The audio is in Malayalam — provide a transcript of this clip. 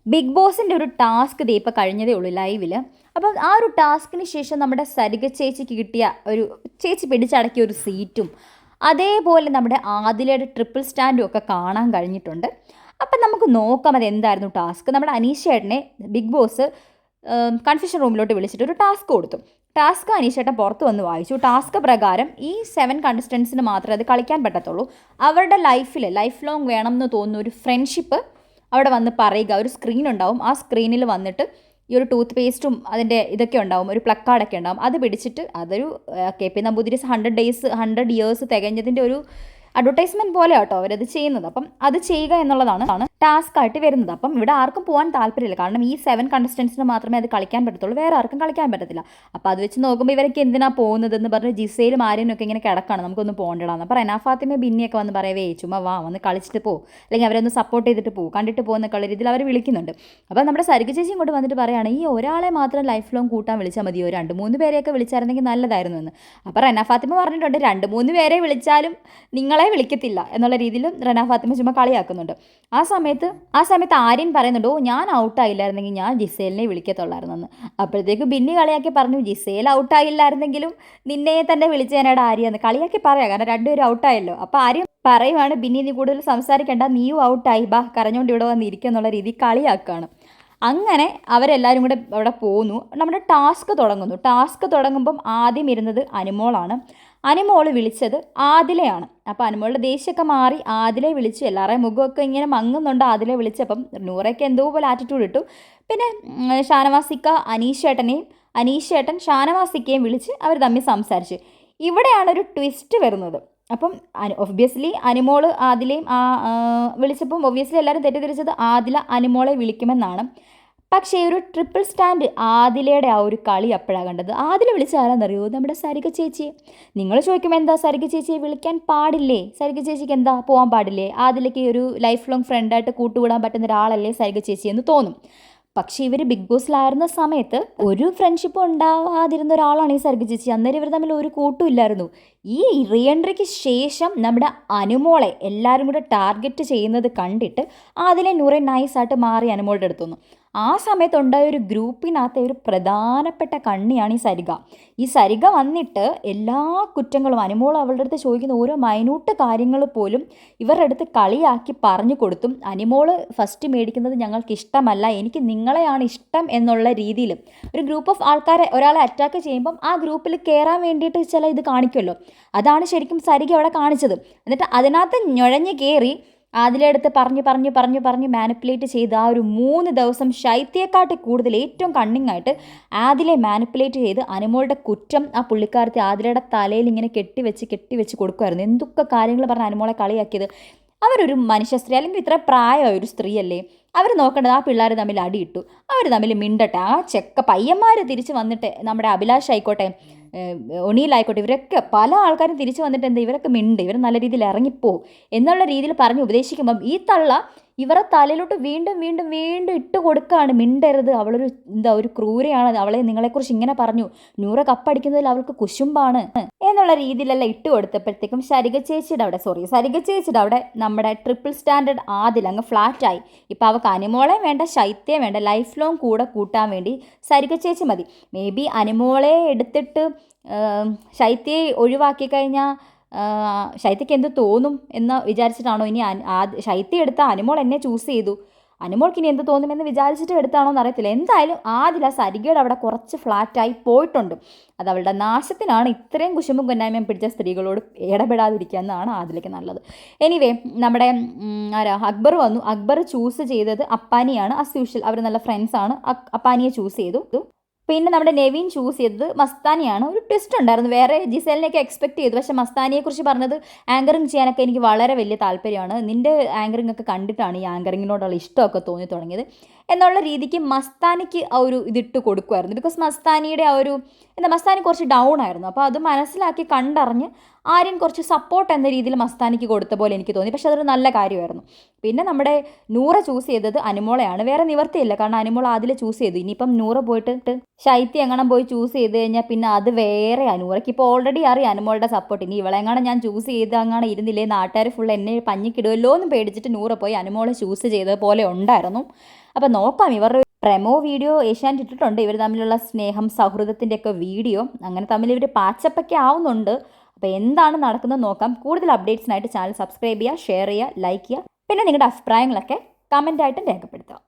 ബിഗ് ബോസിൻ്റെ ഒരു ടാസ്ക് ദേ ഇപ്പോൾ കഴിഞ്ഞതേ ഉള്ളൂ ലൈവിൽ. അപ്പം ആ ഒരു ടാസ്കിന് ശേഷം നമ്മുടെ സരിക ചേച്ചിക്ക് കിട്ടിയ ഒരു ചേച്ചി പിടിച്ചടക്കിയ ഒരു സീറ്റും അതേപോലെ നമ്മുടെ ആദിലയുടെ ട്രിപ്പിൾ സ്റ്റാൻഡും ഒക്കെ കാണാൻ കഴിഞ്ഞിട്ടുണ്ട്. അപ്പം നമുക്ക് നോക്കാം അത് എന്തായിരുന്നു ടാസ്ക്. നമ്മുടെ അനീഷേട്ടനെ ബിഗ് ബോസ് കൺഫ്യൂഷൻ റൂമിലോട്ട് വിളിച്ചിട്ട് ഒരു ടാസ്ക് കൊടുത്തു. ടാസ്ക് അനീഷേട്ടൻ പുറത്ത് വന്ന് വായിച്ചു. ടാസ്ക് പ്രകാരം ഈ 7 കണ്ടസ്റ്റൻസിന് മാത്രമേ അത് കളിക്കാൻ പറ്റത്തുള്ളൂ. അവരുടെ ലൈഫ് ലോങ് വേണം എന്ന് തോന്നുന്ന ഒരു ഫ്രണ്ട്ഷിപ്പ് അവിടെ വന്ന് പറയുക. ഒരു സ്ക്രീൻ ഉണ്ടാവും, ആ സ്ക്രീനിൽ വന്നിട്ട് ഈ ഒരു ടൂത്ത് പേസ്റ്റും അതിൻ്റെ ഇതൊക്കെ ഉണ്ടാവും, ഒരു പ്ലക്കാർഡൊക്കെ ഉണ്ടാവും. അത് പിടിച്ചിട്ട് അതൊരു KP നമ്പൂതിരീസ് 100 ഇയേഴ്സ് തികഞ്ഞതിൻ്റെ ഒരു അഡ്വർടൈസ്മെൻറ്റ് പോലെ കേട്ടോ അവരത് ചെയ്യുന്നത്. അപ്പം അത് ചെയ്യുക എന്നുള്ളതാണ് ടാസ്ക് ആയിട്ട് വരുന്നത്. അപ്പം ഇവിടെ ആർക്കും പോകാൻ താല്പര്യമില്ല, കാരണം ഈ 7 കണ്ടസ്റ്റൻസിന് മാത്രമേ അത് കളിക്കാൻ പറ്റത്തുള്ളൂ, വേറെ ആർക്കും കളിക്കാൻ പറ്റത്തില്ല. അപ്പോൾ അത് വെച്ച് നോക്കുമ്പോൾ ഇവരൊക്കെ എന്തിനാണ് പോകുന്നതെന്ന് പറഞ്ഞ് ജിസയിലും ആര്യനൊക്കെ ഇങ്ങനെ കിടക്കാണ്, നമുക്കൊന്ന് പോകണ്ടടാന്ന്. അപ്പോൾ റെന ഫാത്തിമ ബിന്നിയൊക്കെ വന്ന് പറയവേ ചുമ്മാ വാ വന്ന് കളിച്ചിട്ട് പോകും, അല്ലെങ്കിൽ അവരൊന്ന് സപ്പോർട്ട് ചെയ്തിട്ട് പോകും, കണ്ടിട്ട് പോകുന്ന കളി രീതിയിൽ അവർ വിളിക്കുന്നുണ്ട്. അപ്പോൾ നമ്മുടെ സരിക ചേച്ചി ഇങ്ങോട്ട് വന്നിട്ട് പറയുകയാണ് ഈ ഒരാളെ മാത്രം ലൈഫ് ലോങ് കൂട്ടാൻ വിളിച്ചാൽ മതിയോ, 2-3 പേരെയൊക്കെ വിളിച്ചായിരുന്നെങ്കിൽ നല്ലതായിരുന്നു എന്ന്. അപ്പോൾ റെന ഫാത്തിമ പറഞ്ഞിട്ടുണ്ട് 2-3 പേരെ വിളിച്ചാലും നിങ്ങളെ വിളിക്കത്തില്ല എന്നുള്ള രീതിയിൽ റെന ഫാത്തിമ ചുമ്മാ കളിയാക്കുന്നുണ്ട്. ആ സമയത്ത് ആര്യൻ പറയുന്നുണ്ട്, ഓ ഞാൻ ഔട്ടായില്ലായിരുന്നെങ്കിൽ ഞാൻ ജിസേലിനെ വിളിക്കത്തുള്ളായിരുന്നു എന്ന്. അപ്പോഴത്തേക്ക് ബിന്നി കളിയാക്കി പറഞ്ഞു, ജിസേൽ ഔട്ടായില്ലായിരുന്നെങ്കിലും നിന്നെ തന്നെ വിളിച്ചേനടാ ആര്യെന്ന് കളിയാക്കി പറയാം, കാരണം രണ്ടുപേരും ഔട്ടായല്ലോ. അപ്പോൾ ആര്യൻ പറയുവാണ്, ബിന്നി നീ കൂടുതൽ സംസാരിക്കേണ്ട, നീയും ഔട്ടായി, ബാ കരഞ്ഞുകൊണ്ട് ഇവിടെ വന്ന് ഇരിക്കുക എന്നുള്ള രീതി കളിയാക്കുകയാണ്. അങ്ങനെ അവരെല്ലാവരും കൂടെ അവിടെ പോന്നു. നമ്മുടെ ടാസ്ക് തുടങ്ങുമ്പം ആദ്യം ഇരുന്നത് അനുമോളാണ്. അനുമോള് വിളിച്ചത് ആദിലയാണ്. അപ്പോൾ അനുമോളുടെ ദേഷ്യമൊക്കെ മാറി ആദിലെ വിളിച്ചു. എല്ലാവരുടെയും മുഖമൊക്കെ ഇങ്ങനെ മങ്ങുന്നുണ്ട് ആദിലെ വിളിച്ചപ്പം. നൂറയ്ക്ക് എന്തോ പോലെ ആറ്റിറ്റ്യൂഡ് ഇട്ടു. പിന്നെ ഷാനവാസിക്ക അനീഷേട്ടൻ ഷാനവാസിക്കയും വിളിച്ച് അവർ തമ്മിൽ സംസാരിച്ചു. ഇവിടെയാണ് ഒരു ട്വിസ്റ്റ് വരുന്നത്. അപ്പം ഒബ്വിയസ്ലി അനുമോള് ആദിലയും വിളിച്ചപ്പം ഒബ്വിയസ്ലി എല്ലാവരും തെറ്റിദ്ധരിച്ചത് ആദില അനുമോളെ വിളിക്കുമെന്നാണ്. പക്ഷേ ഒരു ട്രിപ്പിൾ സ്റ്റാൻഡ് ആദിലയുടെ ആ ഒരു കളി അപ്പോഴാണ് കണ്ടത്. ആദില വിളിച്ച ആരാന്നറിയോ, നമ്മുടെ സരിക ചേച്ചിയെ. നിങ്ങൾ ചോദിക്കുമ്പോൾ എന്താ സരിക ചേച്ചിയെ വിളിക്കാൻ പാടില്ലേ, സരിക ചേച്ചിക്ക് എന്താ പോകാൻ പാടില്ലേ, ആദിലയ്ക്ക് ഒരു ലൈഫ് ലോങ് ഫ്രണ്ടായിട്ട് കൂട്ടുകൂടാൻ പറ്റുന്ന ഒരാളല്ലേ സരിക ചേച്ചി എന്ന് തോന്നും. പക്ഷേ ഇവർ ബിഗ് ബോസിലായിരുന്ന സമയത്ത് ഒരു ഫ്രണ്ട്ഷിപ്പ് ഉണ്ടാവാതിരുന്ന ഒരാളാണ് ഈ സരിക ചേച്ചി. അന്നേരം ഇവർ തമ്മിൽ ഒരു കൂട്ടും ഇല്ലായിരുന്നു. ഈ റീ എൻട്രിക്ക് ശേഷം നമ്മുടെ അനുമോളെ എല്ലാവരും കൂടെ ടാർഗറ്റ് ചെയ്യുന്നത് കണ്ടിട്ട് അതിലെ നൂറെ നൈസായിട്ട് മാറി അനുമോളുടെ അടുത്തുനിന്ന്. ആ സമയത്തുണ്ടായ ഒരു ഗ്രൂപ്പിനകത്തെ ഒരു പ്രധാനപ്പെട്ട കണ്ണിയാണ് ഈ സരിക വന്നിട്ട് എല്ലാ കുറ്റങ്ങളും അനുമോൾ അവളുടെ അടുത്ത് ചോദിക്കുന്ന ഓരോ മൈന്യൂട്ട് കാര്യങ്ങൾ പോലും ഇവരുടെ അടുത്ത് കളിയാക്കി പറഞ്ഞു കൊടുത്തും അനുമോൾ ഫസ്റ്റ് മേടിക്കുന്നത് ഞങ്ങൾക്ക് ഇഷ്ടമല്ല, എനിക്ക് നിങ്ങളെയാണ് ഇഷ്ടം എന്നുള്ള രീതിയിൽ ഒരു ഗ്രൂപ്പ് ഓഫ് ആൾക്കാരെ ഒരാളെ അറ്റാക്ക് ചെയ്യുമ്പം ആ ഗ്രൂപ്പിൽ കയറാൻ വേണ്ടിയിട്ട് ചില ഇത് കാണിക്കുമല്ലോ, അതാണ് ശരിക്കും സരിക അവിടെ കാണിച്ചത്. എന്നിട്ട് അതിനകത്ത് ഞൊഴഞ്ഞ് കയറി അതിലെടുത്ത് പറഞ്ഞ് മാനിപ്പുലേറ്റ് ചെയ്ത് ആ ഒരു 3 ദിവസം ശൈത്യയെക്കാട്ടി കൂടുതൽ ഏറ്റവും കണ്ണിങ്ങായിട്ട് ആദിലെ മാനിപ്പുലേറ്റ് ചെയ്ത് അനുമോളുടെ കുറ്റം ആ പുള്ളിക്കാരത്തെ ആദിലയുടെ തലയിൽ ഇങ്ങനെ കെട്ടിവെച്ച് കൊടുക്കുമായിരുന്നു. എന്തൊക്കെ കാര്യങ്ങൾ പറഞ്ഞ് അനുമോളെ കളിയാക്കിയത്. അവരൊരു മനുഷ്യ സ്ത്രീ, അല്ലെങ്കിൽ ഇത്ര പ്രായമായ ഒരു സ്ത്രീയല്ലേ, അവർ നോക്കേണ്ടത് ആ പിള്ളേർ തമ്മിൽ അടിയിട്ടു, അവർ തമ്മിൽ മിണ്ടട്ടെ. ആ പയ്യന്മാർ തിരിച്ച് വന്നിട്ട് നമ്മുടെ അഭിലാഷ് ആയിക്കോട്ടെ, ഒണിയിലായിക്കോട്ടെ, ഇവരൊക്കെ പല ആൾക്കാരും തിരിച്ചു വന്നിട്ട് എന്താ ഇവരൊക്കെ ഇവർ നല്ല രീതിയിൽ ഇറങ്ങിപ്പോവും എന്നുള്ള രീതിയിൽ പറഞ്ഞ് ഉപദേശിക്കുമ്പം ഈ തള്ള ഇവരെ തലയിലോട്ട് വീണ്ടും ഇട്ട് കൊടുക്കുകയാണ്. മിണ്ടരുത്, അവളൊരു ഒരു ക്രൂരയാണ്, അവളെ നിങ്ങളെക്കുറിച്ച് ഇങ്ങനെ പറഞ്ഞു, നൂറ കപ്പടിക്കുന്നതിൽ അവൾക്ക് കുശുമ്പാണ് എന്നുള്ള രീതിയിലെല്ലാം ഇട്ട് കൊടുത്തപ്പോഴത്തേക്കും സരിക ചേച്ചിയുടെ അവിടെ നമ്മുടെ ട്രിപ്പിൾ സ്റ്റാൻഡേർഡ് ആദിൽ അങ്ങ് ഫ്ലാറ്റായി. ഇപ്പം അവൾക്ക് അനുമോളെ വേണ്ട, ശൈത്യം വേണ്ട, ലൈഫ് ലോങ് കൂടെ കൂട്ടാൻ വേണ്ടി സരിക ചേച്ചി മതി. മേ ബി അനുമോളെ എടുത്തിട്ട് ശൈത്യയെ ഒഴിവാക്കി കഴിഞ്ഞാൽ ശൈത്യക്ക് എന്ത് തോന്നും എന്ന് വിചാരിച്ചിട്ടാണോ ഇനി ശൈത്യം എടുത്ത അനുമോൾ എന്നെ ചൂസ് ചെയ്തു, അനുമോൾക്ക് ഇനി എന്ത് തോന്നുമെന്ന് വിചാരിച്ചിട്ട് എടുത്താണോ എന്ന് അറിയത്തില്ല. എന്തായാലും ആദില സരികയുടെ അവിടെ കുറച്ച് ഫ്ലാറ്റായി പോയിട്ടുണ്ട്. അത് അവളുടെ നാശത്തിനാണ്. ഇത്രയും കുശുമ്പും കൊന്നായ്മയും പിടിച്ച സ്ത്രീകളോട് ഇടപെടാതിരിക്കുക എന്നാണ് ആദിലയ്ക്ക് നല്ലത്. എനിവേ നമ്മുടെ അക്ബർ വന്നു. അക്ബർ ചൂസ് ചെയ്തത് അപ്പാനിയാണ്. ആസ് യൂഷ്വൽ അവർ നല്ല ഫ്രണ്ട്സാണ്. അപ്പാനിയെ ചൂസ് ചെയ്തു. പിന്നെ നമ്മുടെ നെവിൻ ചൂസ് ചെയ്തത് മസ്താനിയാണ്. ഒരു ട്വിസ്റ്റ് ഉണ്ടായിരുന്നു, വേറെ ജിസേലിനെയൊക്കെ എക്സ്പെക്ട് ചെയ്തു. പക്ഷേ മസ്താനിയെക്കുറിച്ച് പറഞ്ഞത് ആങ്കറിങ് ചെയ്യാനൊക്കെ എനിക്ക് വളരെ വലിയ താല്പര്യമാണ്, നിൻ്റെ ആങ്കറിങ് ഒക്കെ കണ്ടിട്ടാണ് ഈ ആങ്കറിങ്ങിനോടുള്ള ഇഷ്ടമൊക്കെ തോന്നി തുടങ്ങിയത് എന്നുള്ള രീതിക്ക് മസ്താനിക്ക് ആ ഒരു ഇതിട്ട് കൊടുക്കുമായിരുന്നു. ബിക്കോസ് മസ്താനിയുടെ ആ ഒരു മസ്താനി കുറച്ച് ഡൗൺ ആയിരുന്നു. അപ്പോൾ അത് മനസ്സിലാക്കി കണ്ടറിഞ്ഞ് ആര്യൻ കുറച്ച് സപ്പോർട്ട് എന്ന രീതിയിൽ മസ്താനിക്ക് കൊടുത്ത പോലെ എനിക്ക് തോന്നി. പക്ഷെ അതൊരു നല്ല കാര്യമായിരുന്നു. പിന്നെ നമ്മുടെ നൂറ ചൂസ് ചെയ്തത് അനുമോളെയാണ്. വേറെ നിവർത്തിയില്ല, കാരണം അനുമോൾ അതിൽ ചൂസ് ചെയ്തു. ഇനിയിപ്പം നൂറ പോയിട്ട് ശൈത്യം എങ്ങനെ പോയി ചൂസ് ചെയ്ത് കഴിഞ്ഞാൽ പിന്നെ അത് വേറെ. നൂറയ്ക്ക് ഇപ്പോൾ ഓൾറെഡി അറിയാം അനുമോളുടെ സപ്പോർട്ട്. ഇനി ഇവളെങ്ങാണ് ഞാൻ ചൂസ് ചെയ്ത് അങ്ങനെ ഇരുന്നില്ലേ, നാട്ടുകാർ ഫുൾ എന്നെ പഞ്ഞിക്കിടുമല്ലോ എന്ന് പേടിച്ചിട്ട് നൂറ പോയി അനുമോളെ ചൂസ് ചെയ്തത് പോലെ ഉണ്ടായിരുന്നു. അപ്പോൾ നോക്കാം, ഇവരുടെ പ്രമോ വീഡിയോ ഏഷ്യാനെറ്റ് ഇട്ടിട്ടുണ്ട്, ഇവർ തമ്മിലുള്ള സ്നേഹം സൗഹൃദത്തിൻ്റെയൊക്കെ വീഡിയോ. അങ്ങനെ തമ്മിൽ ഇവർ പാച്ചപ്പൊക്കെ ആവുന്നുണ്ട്. അപ്പോൾ എന്താണ് നടക്കുന്നത് നോക്കാം. കൂടുതൽ അപ്ഡേറ്റ്സിനായിട്ട് ചാനൽ സബ്സ്ക്രൈബ് ചെയ്യുക, ഷെയർ ചെയ്യുക, ലൈക്ക് ചെയ്യുക. പിന്നെ നിങ്ങളുടെ അഭിപ്രായങ്ങളൊക്കെ കമൻ്റായിട്ട് രേഖപ്പെടുത്തുക.